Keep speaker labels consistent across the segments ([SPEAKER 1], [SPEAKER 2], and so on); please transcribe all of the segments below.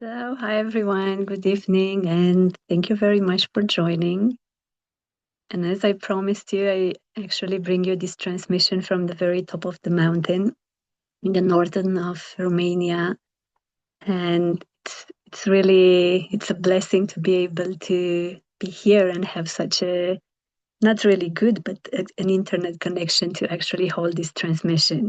[SPEAKER 1] So, hi everyone, good evening, and thank you very much for joining. And as I promised you, I actually bring you this transmission from the very top of the mountain in the northern of Romania. And it's a blessing to be able to be here and have such a not really good, but an internet connection to actually hold this transmission.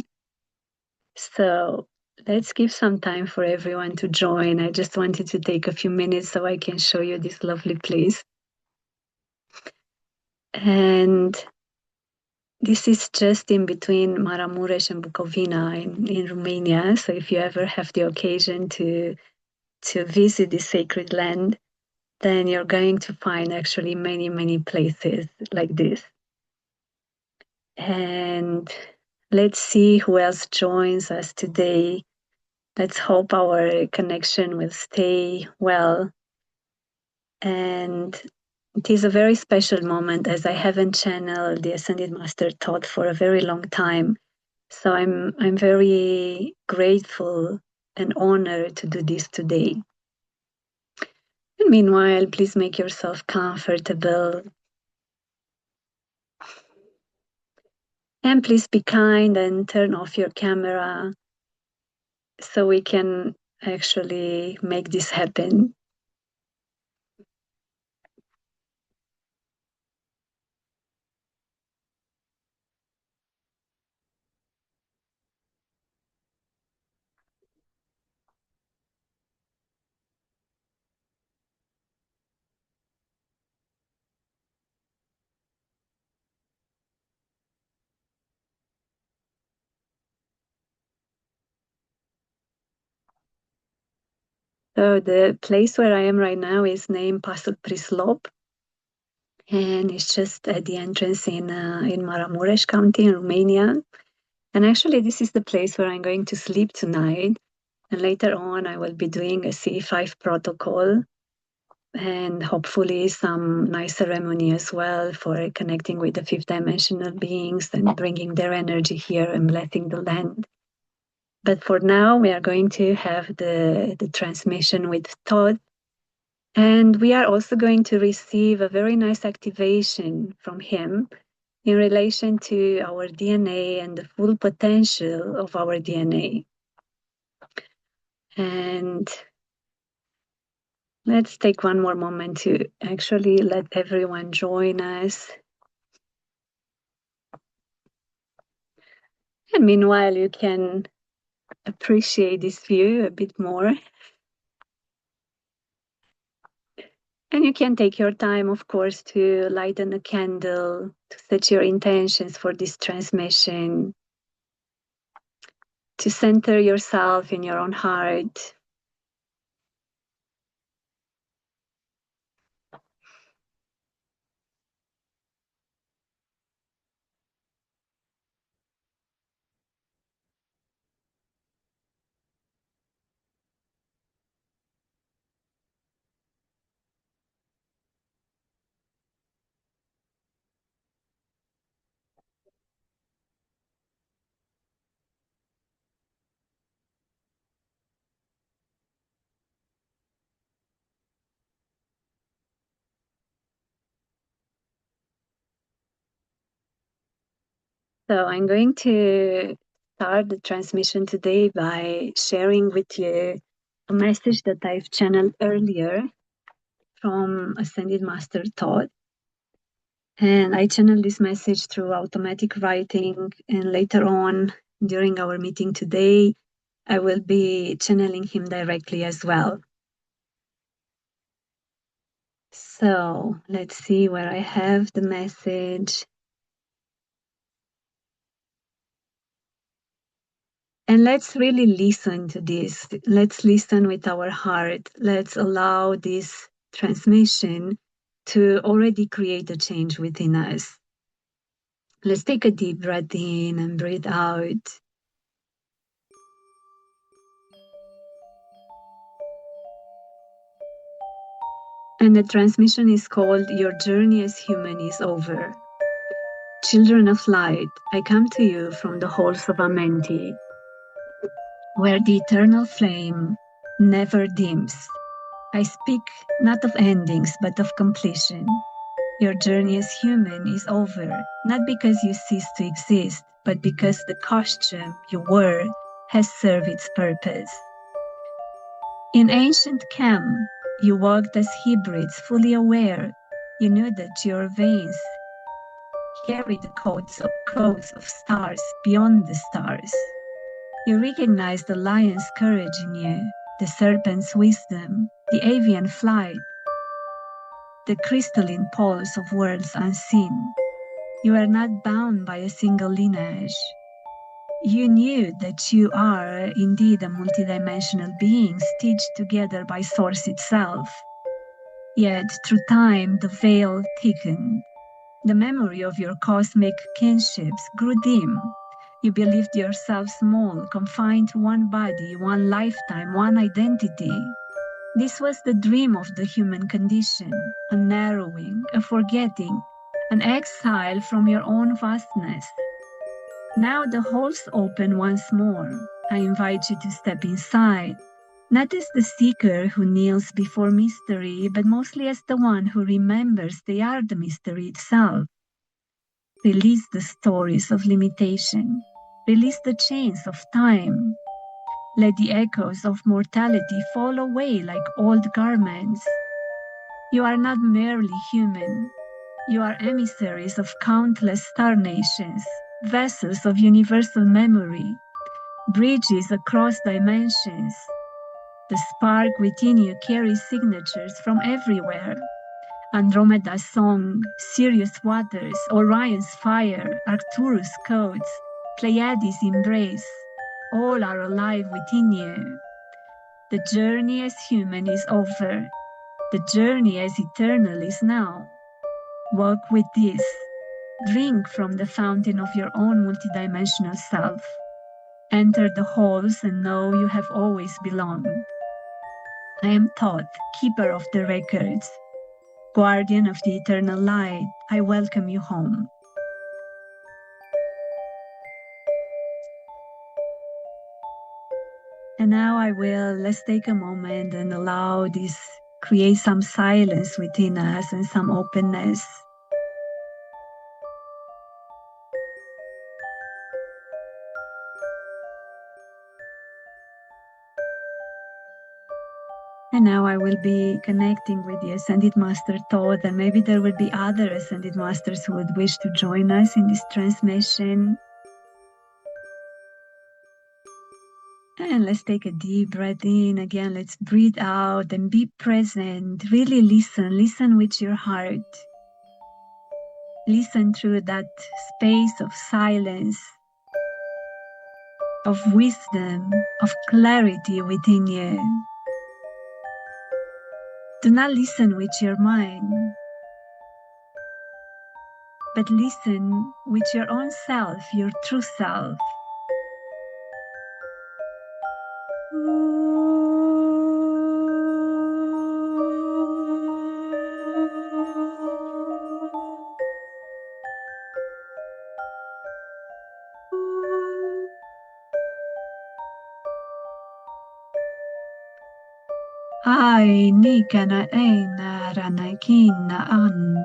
[SPEAKER 1] So let's give some time for everyone to join. I just wanted to take a few minutes so I can show you this lovely place. And this is just in between Maramuresh and Bukovina in Romania. So if you ever have the occasion to visit this sacred land, then you're going to find actually many, many places like this. And let's see who else joins us today. Let's hope our connection will stay well. And it is a very special moment as I haven't channeled the Ascended Master Thoth for a very long time. So I'm very grateful and honored to do this today. And meanwhile, please make yourself comfortable. And please be kind and turn off your camera so we can actually make this happen. So the place where I am right now is named Pasul Prislop, and it's just at the entrance in Maramuresh County in Romania. And actually, this is the place where I'm going to sleep tonight. And later on, I will be doing a C5 protocol and hopefully some nice ceremony as well for connecting with the fifth dimensional beings and bringing their energy here and blessing the land. But for now, we are going to have the transmission with Thoth. And we are also going to receive a very nice activation from him in relation to our DNA and the full potential of our DNA. And let's take one more moment to actually let everyone join us. And meanwhile, you can appreciate this view a bit more. And you can take your time, of course, to lighten a candle, to set your intentions for this transmission, to center yourself in your own heart. So I'm going to start the transmission today by sharing with you a message that I've channeled earlier from Ascended Master Thoth. And I channeled this message through automatic writing. And later on, during our meeting today, I will be channeling him directly as well. So let's see where I have the message. And let's really listen to this. Let's listen with our heart. Let's allow this transmission to already create a change within us. Let's take a deep breath in and breathe out. And the transmission is called Your Journey as Human is Over. Children of light, I come to you from the halls of Amenti, where the eternal flame never dims. I speak not of endings, but of completion. Your journey as human is over, not because you cease to exist, but because the costume you wore has served its purpose. In ancient Chem, you walked as hybrids, fully aware. You knew that your veins carried the codes of stars beyond the stars. You recognized the lion's courage in you, the serpent's wisdom, the avian flight, the crystalline pulse of worlds unseen. You are not bound by a single lineage. You knew that you are indeed a multidimensional being stitched together by Source itself. Yet, through time, the veil thickened. The memory of your cosmic kinships grew dim. You believed yourself small, confined to one body, one lifetime, one identity. This was the dream of the human condition, a narrowing, a forgetting, an exile from your own vastness. Now the halls open once more. I invite you to step inside, not as the seeker who kneels before mystery, but mostly as the one who remembers they are the mystery itself. Release the stories of limitation. Release the chains of time. Let the echoes of mortality fall away like old garments. You are not merely human. You are emissaries of countless star nations, vessels of universal memory, bridges across dimensions. The spark within you carries signatures from everywhere. Andromeda's song, Sirius' waters, Orion's fire, Arcturus' codes, Pleiades' embrace, all are alive within you. The journey as human is over. The journey as eternal is now. Walk with this. Drink from the fountain of your own multidimensional self. Enter the halls and know you have always belonged. I am Thoth, keeper of the records, guardian of the eternal light. I welcome you home. And now let's take a moment and allow this, create some silence within us and some openness. And now I will be connecting with the Ascended Master Thoth, and maybe there will be other Ascended Masters who would wish to join us in this transmission. And let's take a deep breath in. Again, let's breathe out and be present. Really listen with your heart. Listen through that space of silence, of wisdom, of clarity within you. Do not listen with your mind, but listen with your own self, your true self. Ai nikana ena ranakina an.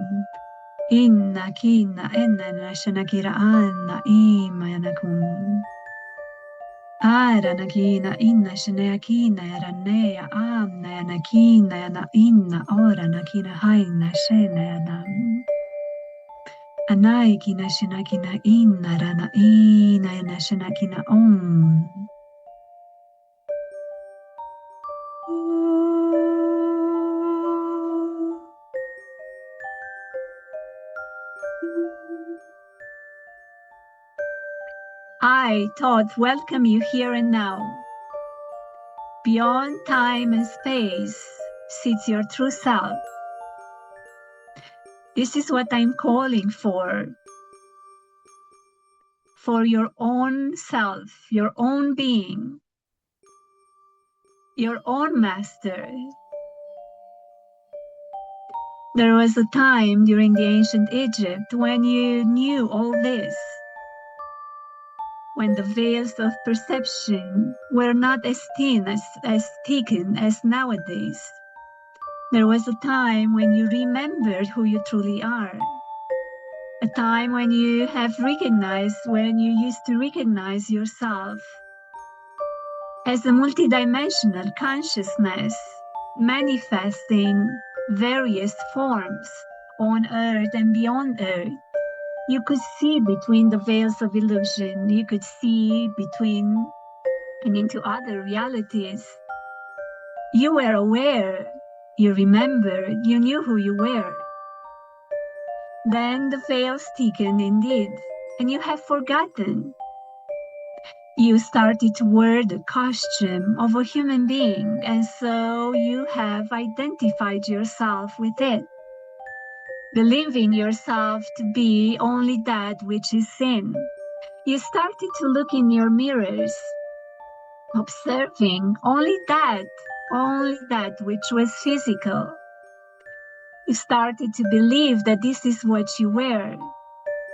[SPEAKER 1] Inna kina enna shanakira anna imanakun. Aranakina inna shaneakina yaranea amna yanakina yana inna oranakina haina shenayanam. Anaikina shanakina inna rana ina yana shanakina om. I, Thoth, welcome you here and now. Beyond time and space sits your true self. This is what I'm calling for your own self, your own being, your own master. There was a time during the ancient Egypt when you knew all this, when the veils of perception were not as thin as taken as nowadays. There was a time when you remembered who you truly are. A time when you used to recognize yourself as a multidimensional consciousness manifesting various forms on earth and beyond earth. You could see between the veils of illusion. You could see between and into other realities. You were aware, you remembered, you knew who you were. Then the veils thickened indeed, and you have forgotten. You started to wear the costume of a human being, and so you have identified yourself with it, believing yourself to be only that which is sin. You started to look in your mirrors, observing only that which was physical. You started to believe that this is what you were,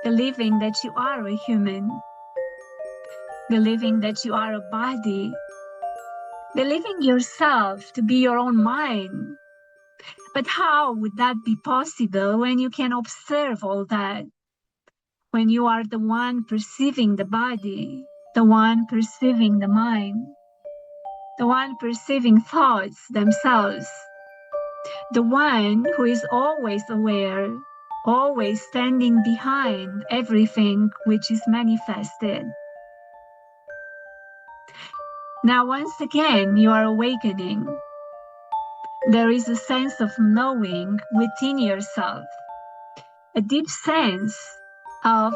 [SPEAKER 1] believing that you are a human, believing that you are a body, believing yourself to be your own mind. But how would that be possible when you can observe all that? When you are the one perceiving the body, the one perceiving the mind, the one perceiving thoughts themselves, the one who is always aware, always standing behind everything which is manifested. Now, once again, you are awakening. There is a sense of knowing within yourself, a deep sense of,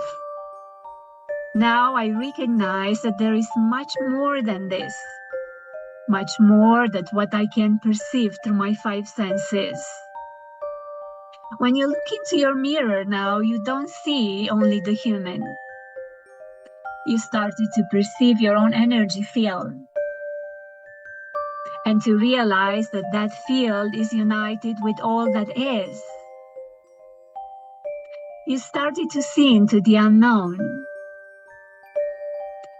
[SPEAKER 1] now I recognize that there is much more than this, much more than what I can perceive through my five senses. When you look into your mirror now, you don't see only the human. You started to perceive your own energy field and to realize that that field is united with all that is. You started to see into the unknown.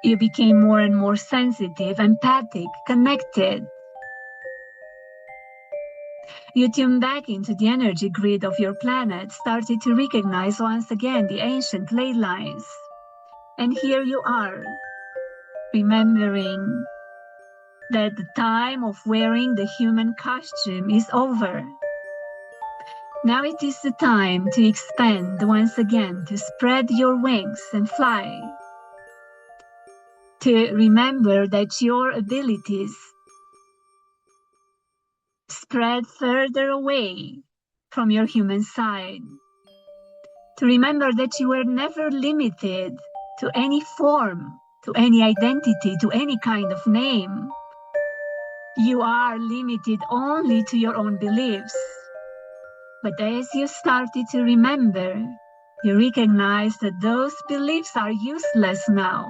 [SPEAKER 1] You became more and more sensitive, empathic, connected. You tuned back into the energy grid of your planet, started to recognize once again the ancient ley lines. And here you are, remembering that the time of wearing the human costume is over. Now it is the time to expand once again, to spread your wings and fly. To remember that your abilities spread further away from your human side. To remember that you were never limited to any form, to any identity, to any kind of name. You are limited only to your own beliefs. But as you started to remember, you recognize that those beliefs are useless now.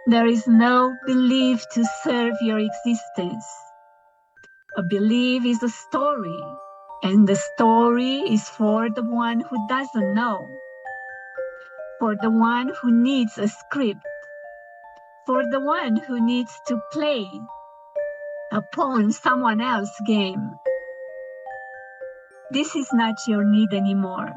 [SPEAKER 1] There is no belief to serve your existence. A belief is a story, and the story is for the one who doesn't know, for the one who needs a script, for the one who needs to play upon someone else's game. This is not your need anymore.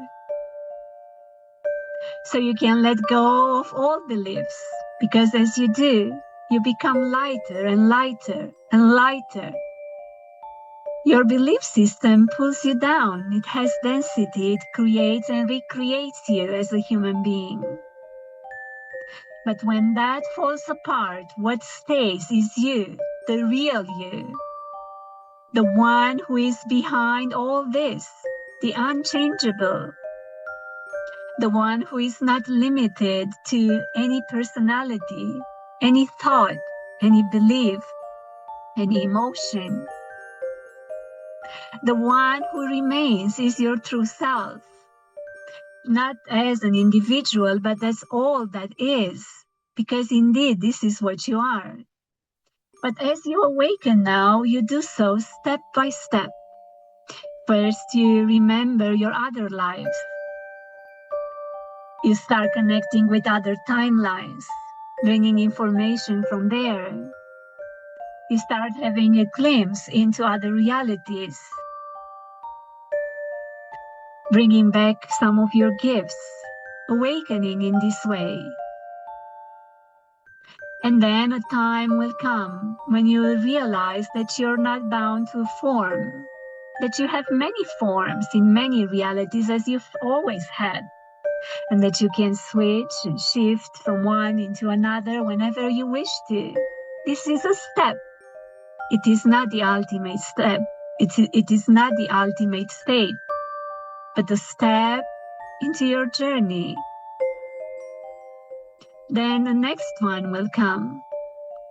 [SPEAKER 1] So you can let go of all beliefs, because as you do, you become lighter and lighter and lighter. Your belief system pulls you down. It has density. It creates and recreates you as a human being. But when that falls apart, what stays is you, the real you. The one who is behind all this, the unchangeable. The one who is not limited to any personality, any thought, any belief, any emotion. The one who remains is your true self, not as an individual, but as all that is, because indeed this is what you are. But as you awaken now, you do so step by step. First, you remember your other lives. You start connecting with other timelines, bringing information from there. You start having a glimpse into other realities, bringing back some of your gifts, awakening in this way. And then a time will come when you will realize that you're not bound to a form, that you have many forms in many realities as you've always had, and that you can switch and shift from one into another whenever you wish to. This is a step. It is not the ultimate step. It is not the ultimate state, but a step into your journey. Then the next one will come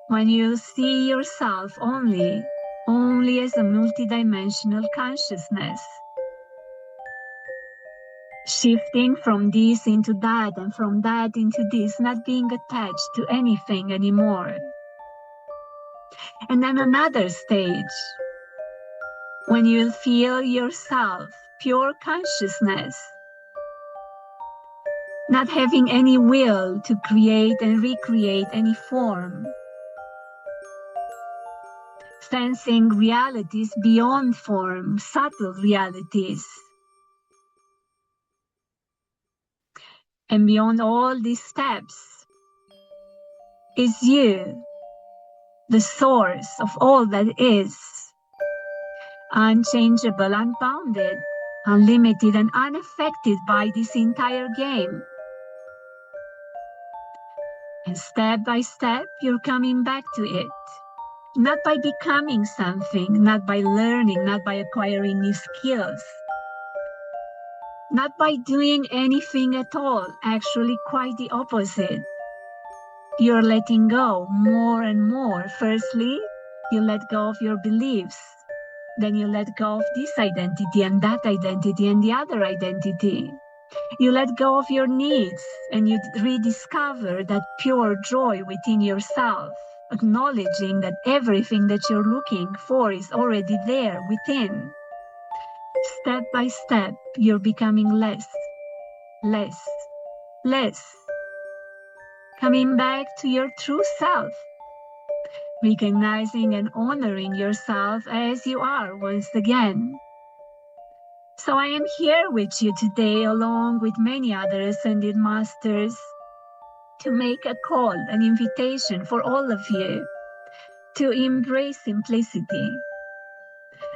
[SPEAKER 1] when you see yourself only as a multidimensional consciousness, shifting from this into that and from that into this, not being attached to anything anymore. And then another stage, when you'll feel yourself pure consciousness, not having any will to create and recreate any form, sensing realities beyond form, subtle realities. And beyond all these steps is you, the source of all that is, unchangeable, unbounded, unlimited, and unaffected by this entire game. And step by step, you're coming back to it. Not by becoming something, not by learning, not by acquiring new skills, not by doing anything at all, actually quite the opposite. You're letting go more and more. Firstly, you let go of your beliefs. Then you let go of this identity and that identity and the other identity. You let go of your needs and you rediscover that pure joy within yourself, acknowledging that everything that you're looking for is already there within. Step by step, you're becoming less, coming back to your true self, recognizing and honoring yourself as you are once again. So I am here with you today, along with many other ascended masters, to make a call, an invitation for all of you to embrace simplicity.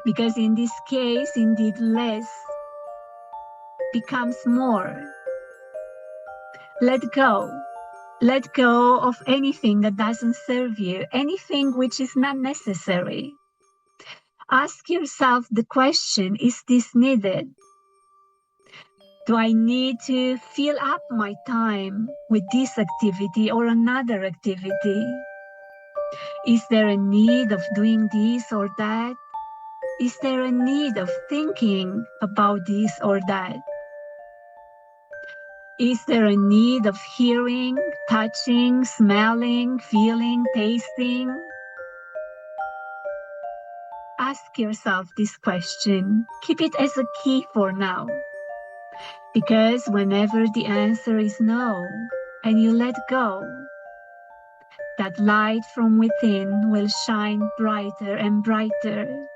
[SPEAKER 1] Because in this case, indeed, less becomes more. Let go. Let go of anything that doesn't serve you, anything which is not necessary. Ask yourself the question, is this needed? Do I need to fill up my time with this activity or another activity? Is there a need of doing this or that? Is there a need of thinking about this or that? Is there a need of hearing, touching, smelling, feeling, tasting? Ask yourself this question. Keep it as a key for now. Because whenever the answer is no, and you let go, that light from within will shine brighter and brighter.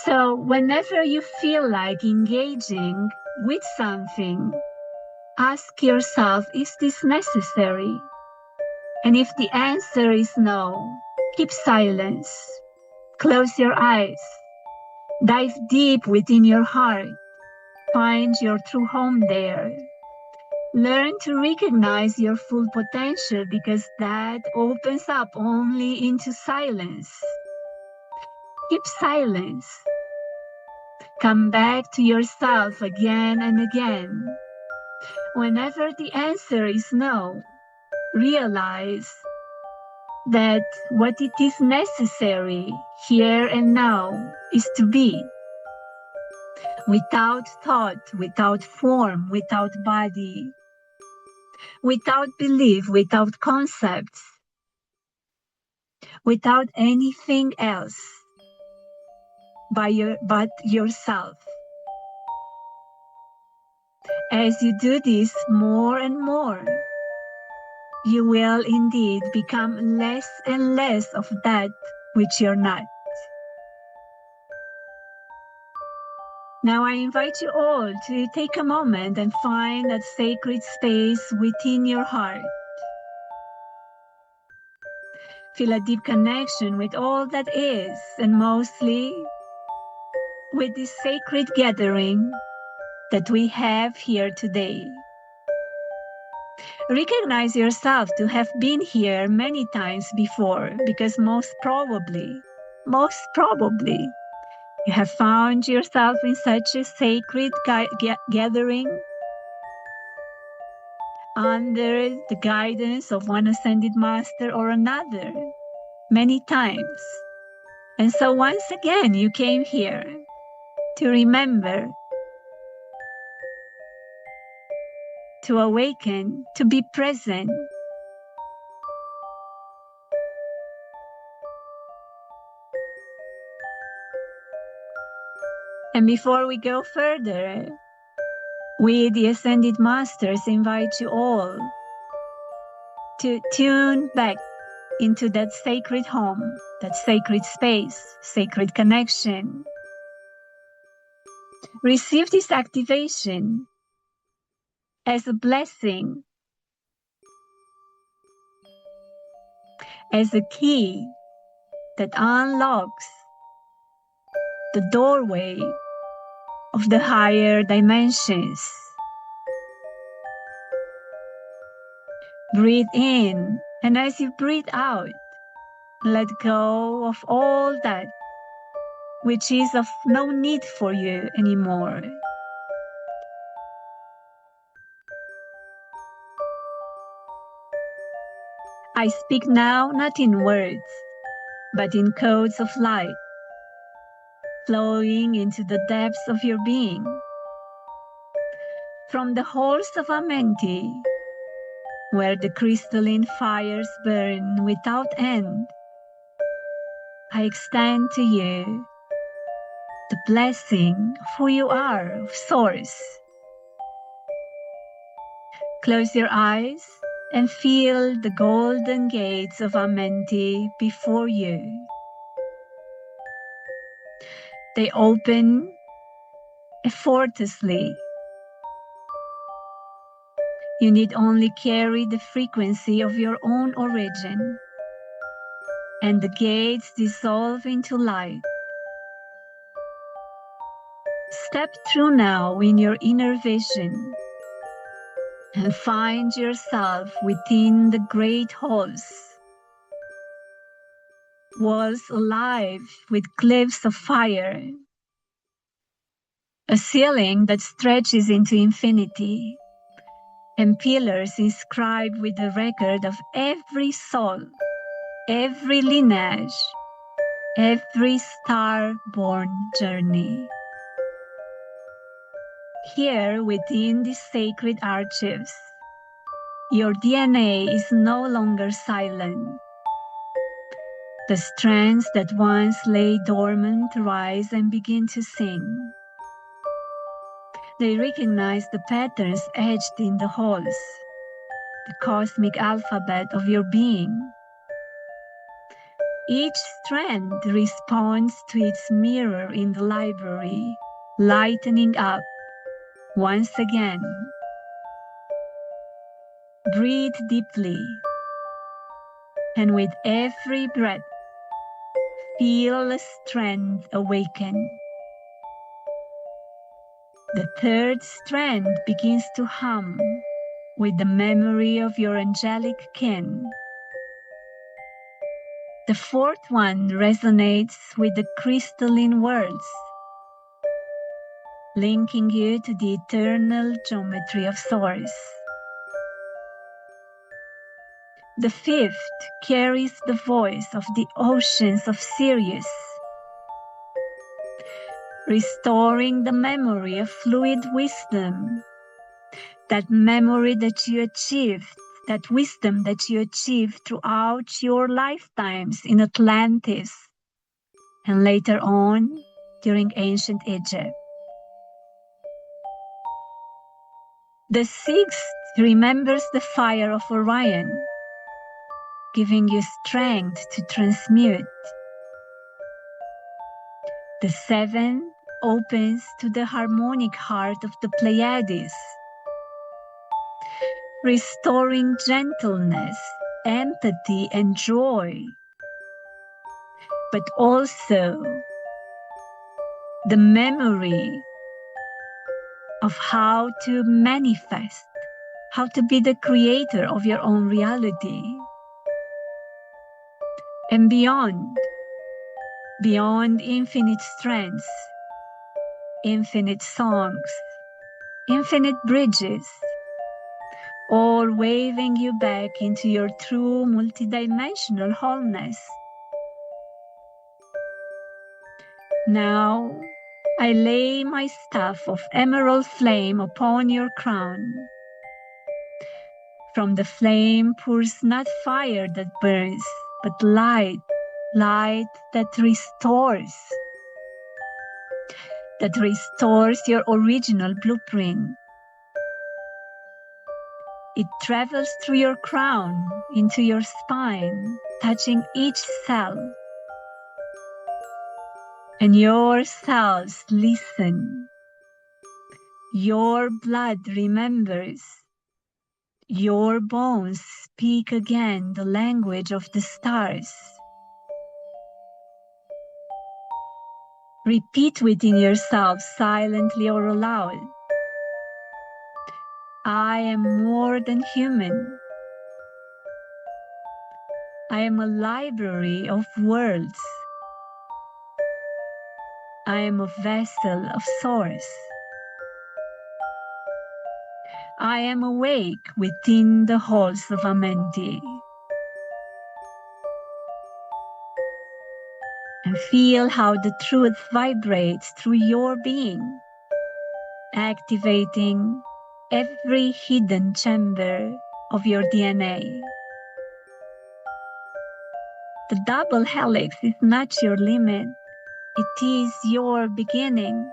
[SPEAKER 1] So whenever you feel like engaging with something, ask yourself, is this necessary? And if the answer is no, keep silence. Close your eyes. Dive deep within your heart. Find your true home there. Learn to recognize your full potential, because that opens up only into silence. Keep silence. Come back to yourself again and again. Whenever the answer is no, realize that what it is necessary here and now is to be. Without thought, without form, without body, without belief, without concepts, without anything else but yourself. As you do this more and more, you will indeed become less and less of that which you're not. Now I invite you all to take a moment and find that sacred space within your heart. Feel a deep connection with all that is, and mostly with this sacred gathering that we have here today. Recognize yourself to have been here many times before, because most probably, you have found yourself in such a sacred gathering under the guidance of one ascended master or another many times. And so once again, you came here to remember, to awaken, to be present. And before we go further, we, the Ascended Masters, invite you all to tune back into that sacred home, that sacred space, sacred connection. Receive this activation as a blessing, as a key that unlocks the doorway of the higher dimensions. Breathe in, and as you breathe out, let go of all that which is of no need for you anymore. I speak now not in words, but in codes of light, flowing into the depths of your being. From the halls of Amenti, where the crystalline fires burn without end, I extend to you the blessing of who you are, of Source. Close your eyes and feel the golden gates of Amenti before you. They open effortlessly. You need only carry the frequency of your own origin, and the gates dissolve into light. Step through now in your inner vision and find yourself within the great halls, walls alive with cliffs of fire, a ceiling that stretches into infinity, and pillars inscribed with the record of every soul, every lineage, every star-born journey. Here within these sacred archives, your DNA is no longer silent. The strands that once lay dormant rise and begin to sing. They recognize the patterns etched in the halls, the cosmic alphabet of your being. Each strand responds to its mirror in the library, lightening up once again. Breathe deeply, and with every breath, feel a strand awaken. The third strand begins to hum with the memory of your angelic kin. The fourth one resonates with the crystalline words, linking you to the eternal geometry of Source. The fifth carries the voice of the oceans of Sirius, restoring the memory of fluid wisdom, that memory that you achieved, that wisdom that you achieved throughout your lifetimes in Atlantis and later on during ancient Egypt. The sixth remembers the fire of Orion, giving you strength to transmute. The seventh opens to the harmonic heart of the Pleiades, restoring gentleness, empathy, and joy, but also the memory of how to manifest, how to be the creator of your own reality. And beyond infinite strengths, infinite songs, infinite bridges, all waving you back into your true multidimensional wholeness. Now, I lay my staff of emerald flame upon your crown. From the flame pours not fire that burns, but light that restores your original blueprint. It travels through your crown, into your spine, touching each cell. And your cells listen. Your blood remembers. Your bones speak again the language of the stars. Repeat within yourself silently or aloud. I am more than human. I am a library of worlds. I am a vessel of source. I am awake within the halls of Amenti. And feel how the truth vibrates through your being, activating every hidden chamber of your DNA. The double helix is not your limit, it is your beginning.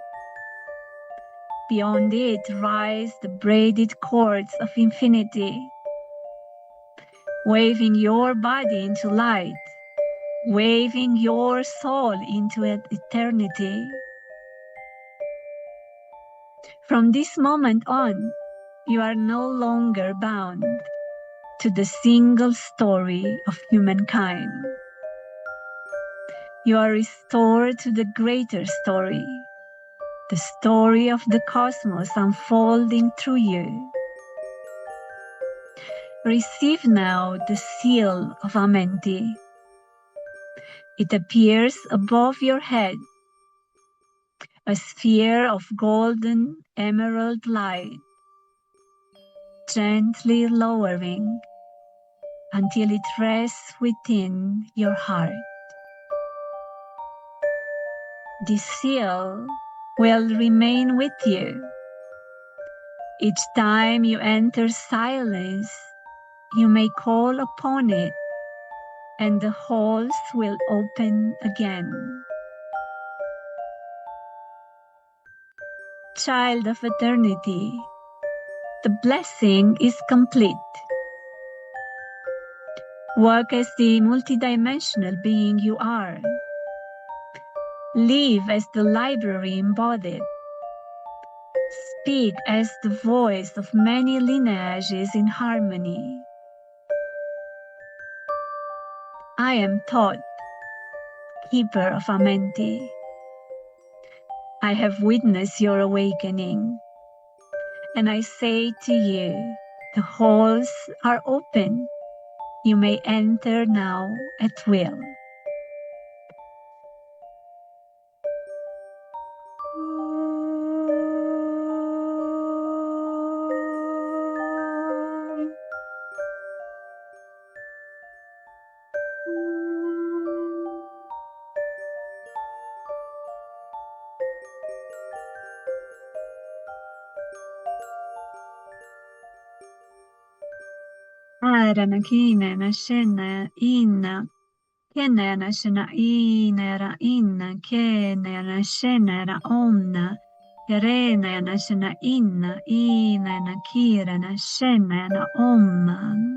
[SPEAKER 1] Beyond it rise the braided cords of infinity, waving your body into light, waving your soul into eternity. From this moment on, you are no longer bound to the single story of humankind. You are restored to the greater story, the story of the cosmos unfolding through you. Receive now the seal of Amenti. It appears above your head, a sphere of golden emerald light, gently lowering until it rests within your heart. This seal will remain with you. Each time you enter silence, you may call upon it, and the halls will open again. Child of eternity, the blessing is complete. Work as the multidimensional being you are. Live as the library embodied. Speak as the voice of many lineages in harmony. I am Thoth, keeper of Amenti. I have witnessed your awakening, and I say to you, the halls are open. You may enter now at will. Arana kinena shena inna kenena shena inera inna kenena shenera omna Yarena yana shana ina yana kira yana shena yana om.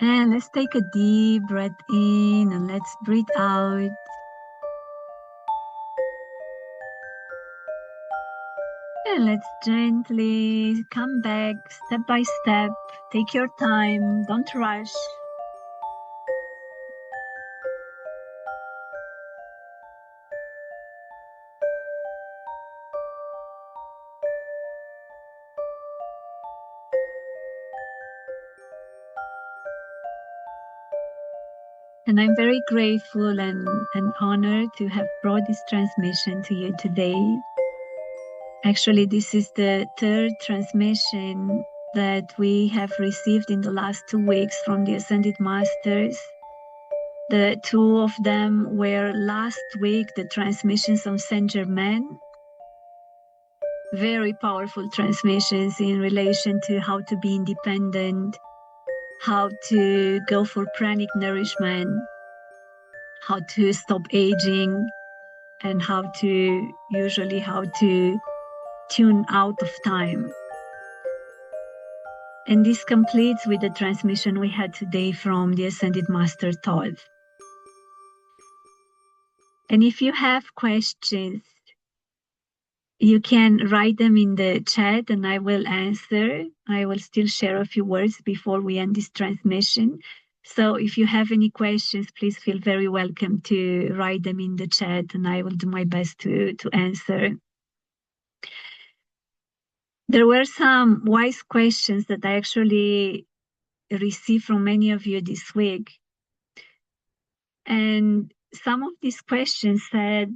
[SPEAKER 1] And let's take a deep breath in and let's breathe out. And let's gently come back step by step. Take your time, don't rush. And I'm very grateful and honored to have brought this transmission to you today. Actually, this is the third transmission that we have received in the last 2 weeks from the Ascended Masters. The two of them were last week, the transmissions on Saint Germain. Very powerful transmissions in relation to how to be independent, how to go for pranic nourishment, how to stop aging, and how to tune out of time. And this completes with the transmission we had today from the Ascended Master Thoth. And if you have questions, you can write them in the chat and I will answer. I will still share a few words before we end this transmission. So if you have any questions, please feel very welcome to write them in the chat and I will do my best to answer. There were some wise questions that I actually received from many of you this week. And some of these questions said,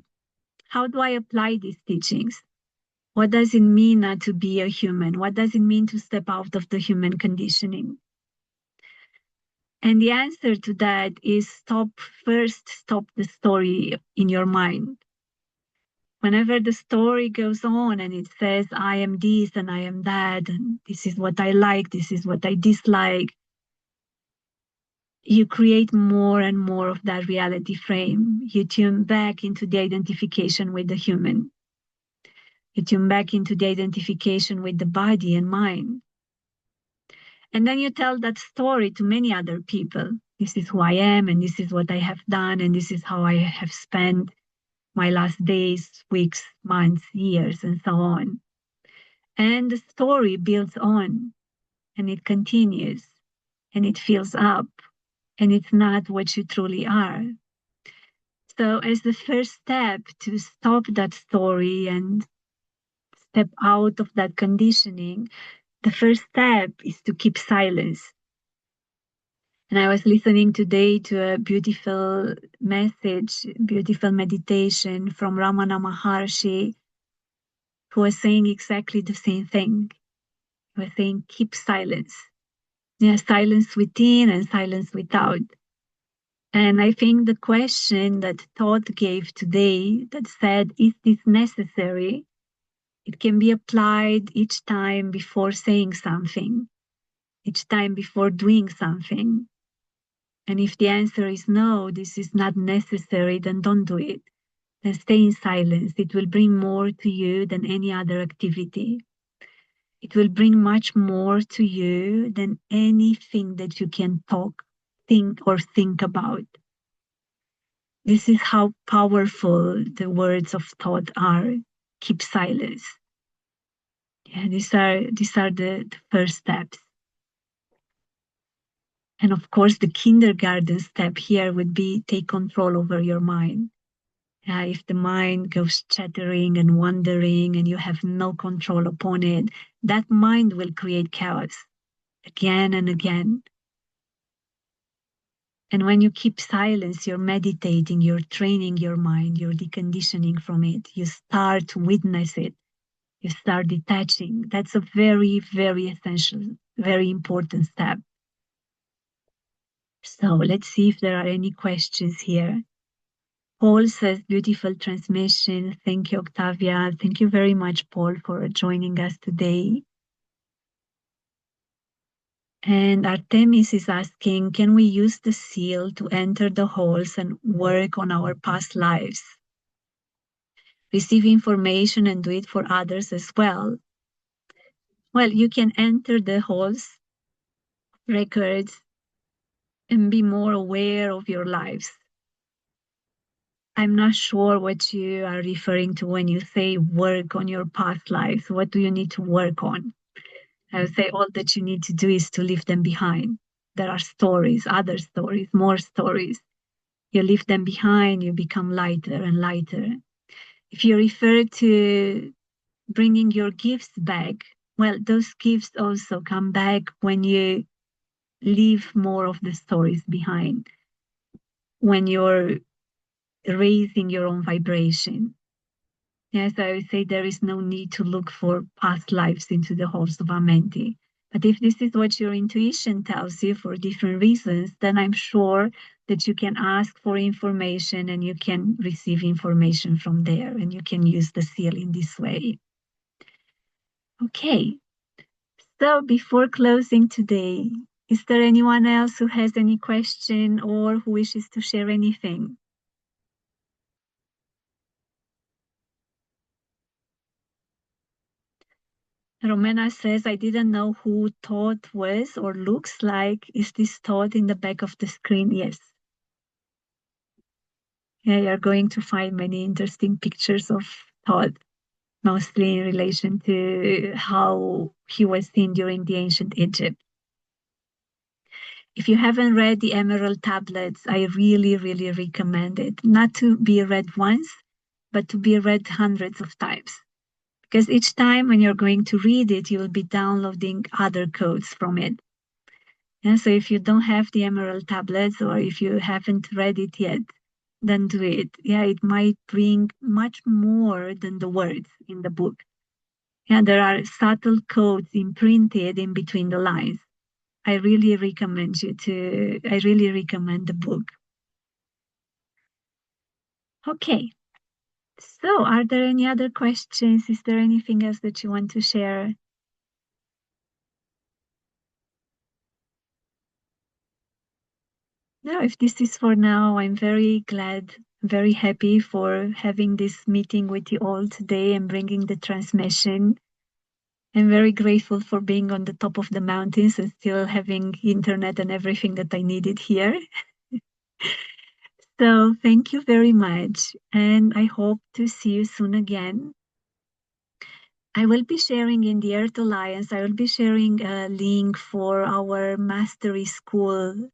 [SPEAKER 1] how do I apply these teachings? What does it mean not to be a human? What does it mean to step out of the human conditioning? And the answer to that is stop the story in your mind. Whenever the story goes on and it says, I am this and I am that, and this is what I like, this is what I dislike, you create more and more of that reality frame. You tune back into the identification with the human. You tune back into the identification with the body and mind. And then you tell that story to many other people. This is who I am, and this is what I have done, and this is how I have spent my last days, weeks, months, years, and so on. And the story builds on, and it continues, and it fills up, and it's not what you truly are. So as the first step to stop that story and step out of that conditioning, the first step is to keep silence. And I was listening today to a beautiful message, beautiful meditation from Ramana Maharshi, who was saying exactly the same thing. He was saying, keep silence. Yeah, silence within and silence without. And I think the question that Thoth gave today that said, is this necessary? It can be applied each time before saying something, each time before doing something. And if the answer is no, this is not necessary, then don't do it. Then stay in silence. It will bring more to you than any other activity. It will bring much more to you than anything that you can think about. This is how powerful the words of Thoth are. Keep silence. Yeah, these are the first steps. And of course, the kindergarten step here would be take control over your mind. If the mind goes chattering and wandering and you have no control upon it, that mind will create chaos again and again. And when you keep silence, you're meditating, you're training your mind, you're deconditioning from it. You start to witness it. You start detaching. That's a very, very essential, very important step. So let's see if there are any questions here. Paul says, beautiful transmission. Thank you, Octavia. Thank you very much, Paul, for joining us today. And Artemis is asking, can we use the seal to enter the halls and work on our past lives? Receive information and do it for others as well. Well, you can enter the halls, records, and be more aware of your lives. I'm not sure what you are referring to when you say work on your past lives. What do you need to work on? I would say all that you need to do is to leave them behind. There are stories, other stories, more stories. You leave them behind, you become lighter and lighter. If you refer to bringing your gifts back, well, those gifts also come back when you leave more of the stories behind, when you're raising your own vibration. Yes, I would say there is no need to look for past lives into the halls of Amenti. But if this is what your intuition tells you for different reasons, then I'm sure that you can ask for information and you can receive information from there and you can use the seal in this way. Okay, so before closing today, is there anyone else who has any question or who wishes to share anything? Romena says, I didn't know who Thoth was or looks like. Is this Thoth in the back of the screen? Yes. Yeah, you're going to find many interesting pictures of Thoth, mostly in relation to how he was seen during the ancient Egypt. If you haven't read the Emerald Tablets, I really, really recommend it. Not to be read once, but to be read hundreds of times. Because each time when you're going to read it, you will be downloading other codes from it. And so if you don't have the Emerald Tablets or if you haven't read it yet, then do it. Yeah, it might bring much more than the words in the book. Yeah, there are subtle codes imprinted in between the lines. I really recommend the book. Okay. So are there any other questions? Is there anything else that you want to share? No, if this is for now, I'm very glad, very happy for having this meeting with you all today and bringing the transmission. I'm very grateful for being on the top of the mountains and still having internet and everything that I needed here. So thank you very much. And I hope to see you soon again. I will be sharing in the Earth Alliance, I will be sharing a link for our Mastery School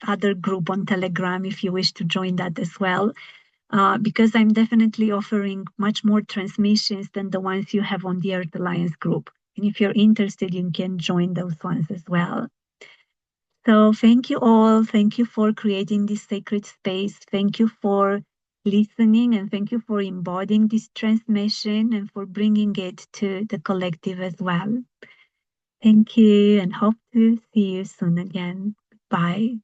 [SPEAKER 1] other group on Telegram if you wish to join that as well. Because I'm definitely offering much more transmissions than the ones you have on the Earth Alliance group. And if you're interested, you can join those ones as well. So thank you all. Thank you for creating this sacred space. Thank you for listening and thank you for embodying this transmission and for bringing it to the collective as well. Thank you and hope to see you soon again. Bye.